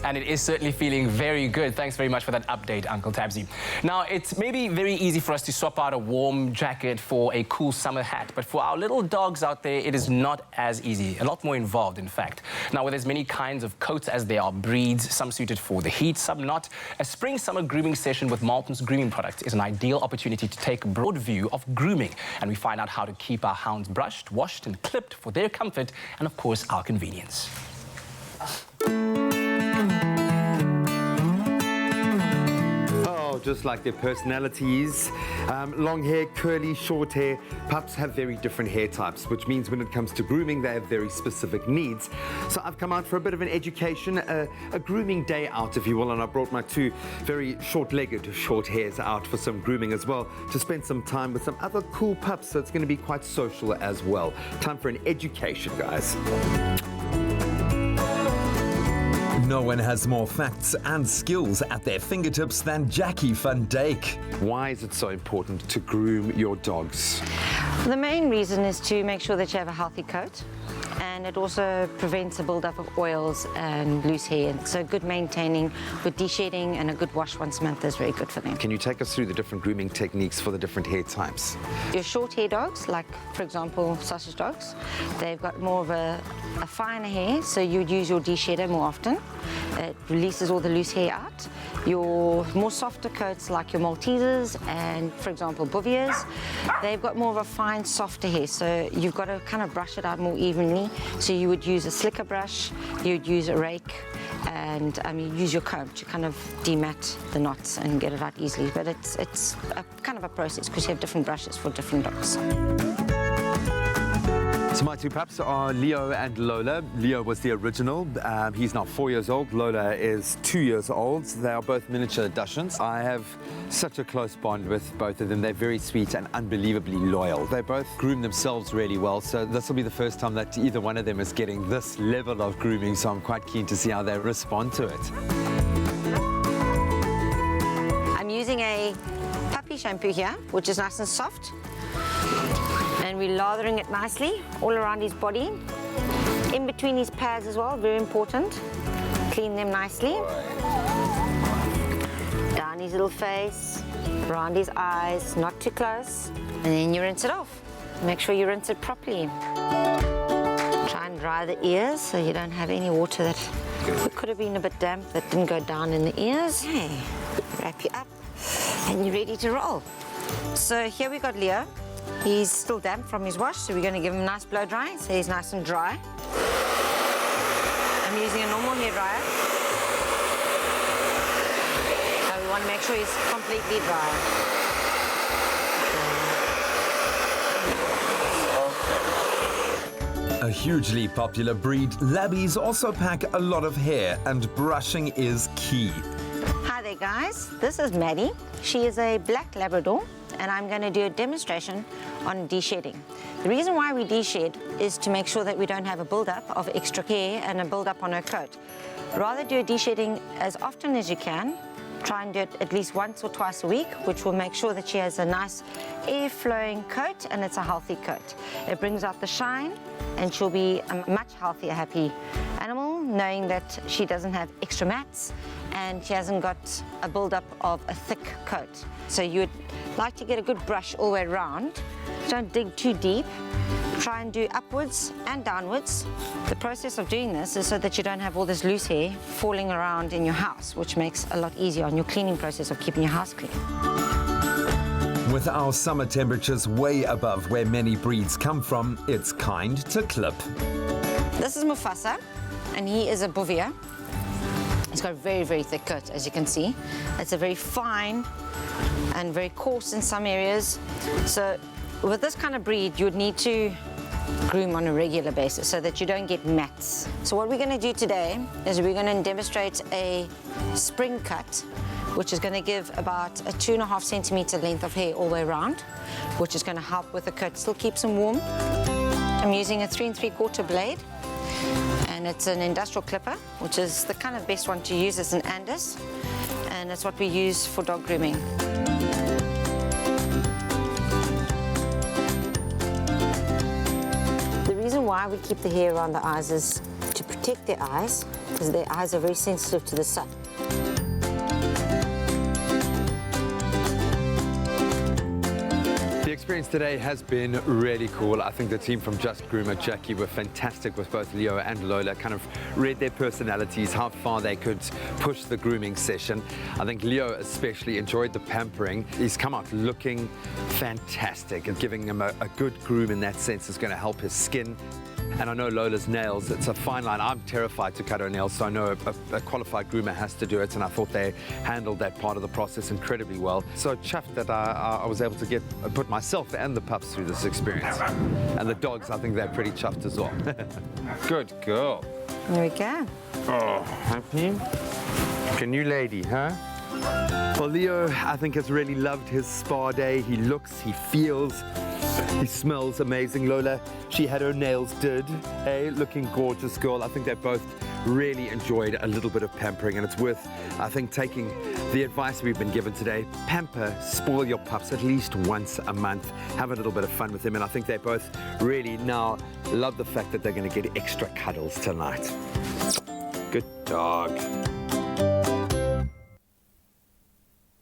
And it is certainly feeling very good. Thanks very much for that update, Uncle Tabsy. Now, it's maybe very easy for us to swap out a warm jacket for a cool summer hat, but for our little dogs out there, it is not as easy. A lot more involved, in fact. Now, with as many kinds of coats as there are breeds, some suited for the heat, some not, a spring-summer grooming session with Marltons Grooming products is an ideal opportunity to take a broad view of grooming, and we find out how to keep our hounds brushed, washed and clipped for their comfort and, of course, our convenience. Just like their personalities. Long hair, curly, short hair. Pups have very different hair types, which means when it comes to grooming, they have very specific needs. So I've come out for a bit of an education, a grooming day out, if you will, and I brought my two very short-legged short hairs out for some grooming as well, to spend some time with some other cool pups, so it's going to be quite social as well. Time for an education, guys. No one has more facts and skills at their fingertips than Jackie van Dijk. Why is it so important to groom your dogs? The main reason is to make sure that you have a healthy coat, and it also prevents the buildup of oils and loose hair. So good maintaining, good de-shedding, and a good wash once a month is very good for them. Can you take us through the different grooming techniques for the different hair types? Your short hair dogs, like for example sausage dogs, they've got more of a finer hair, so you'd use your de-shedder more often. It releases all the loose hair out. Your more softer coats like your Maltesers and, for example, Bouviers, they've got more of a fine, softer hair, so you've got to kind of brush it out more evenly. So you would use a slicker brush, you'd use a rake, and you use your comb to kind of demat the knots and get it out easily. But it's a kind of a process because you have different brushes for different dogs. So my two pups are Leo and Lola. Leo was the original. He's now 4 years old. Lola is 2 years old. They are both miniature Dachshunds. I have such a close bond with both of them. They're very sweet and unbelievably loyal. They both groom themselves really well, so this will be the first time that either one of them is getting this level of grooming, so I'm quite keen to see how they respond to it. I'm using a puppy shampoo here, which is nice and soft. And we're lathering it nicely all around his body, in between his pads as well, very important. Clean them nicely. Down his little face, around his eyes, not too close. And then you rinse it off. Make sure you rinse it properly. Try and dry the ears so you don't have any water that could have been a bit damp that didn't go down in the ears. Okay. Wrap you up and you're ready to roll. So here we got Leo. He's still damp from his wash, so we're going to give him a nice blow dry, so he's nice and dry. I'm using a normal hair dryer. So we want to make sure he's completely dry. A hugely popular breed, Labbies also pack a lot of hair, and brushing is key. Hi there guys, this is Maddie. She is a black Labrador, and I'm going to do a demonstration on de-shedding. The reason why we de-shed is to make sure that we don't have a build-up of extra hair and a build-up on her coat. Rather do a de-shedding as often as you can. Try and do it at least once or twice a week, which will make sure that she has a nice air-flowing coat and it's a healthy coat. It brings out the shine, and she'll be a much healthier, happy animal, knowing that she doesn't have extra mats and she hasn't got a build-up of a thick coat. So you would like to get a good brush all the way around. Don't dig too deep. Try and do upwards and downwards. The process of doing this is so that you don't have all this loose hair falling around in your house, which makes a lot easier on your cleaning process of keeping your house clean. With our summer temperatures way above where many breeds come from, it's kind to clip. This is Mufasa, and he is a Bouvier. He's got a very, very thick coat, as you can see. It's a very fine and very coarse in some areas. So with this kind of breed, you would need to groom on a regular basis so that you don't get mats. So what we're going to do today is we're going to demonstrate a spring cut, which is going to give about a 2.5 centimeter length of hair all the way around, which is going to help with the coat. Still keeps them warm. I'm using a 3 3/4 blade, and it's an industrial clipper, which is the kind of best one to use. It's an Andis, and that's what we use for dog grooming. The reason why we keep the hair around the eyes is to protect their eyes because their eyes are very sensitive to the sun. The experience today has been really cool. I think the team from Just Groomer, Jackie, were fantastic with both Leo and Lola, kind of read their personalities, how far they could push the grooming session. I think Leo especially enjoyed the pampering. He's come out looking fantastic, and giving him a good groom in that sense is going to help his skin. And I know Lola's nails, it's a fine line. I'm terrified to cut her nails, so I know a qualified groomer has to do it, and I thought they handled that part of the process incredibly well. So chuffed that I was able to put myself and the pups through this experience. And the dogs, I think they're pretty chuffed as well. Good girl. There we go. Oh, happy? Can you lady, huh? Well, Leo, I think, has really loved his spa day. He looks, he feels, he smells amazing. Lola, she had her nails did, hey, looking gorgeous girl. I think they both really enjoyed a little bit of pampering, and it's worth, I think, taking the advice we've been given today. Pamper, spoil your pups at least once a month. Have a little bit of fun with them, and I think they both really now love the fact that they're going to get extra cuddles tonight. Good dog.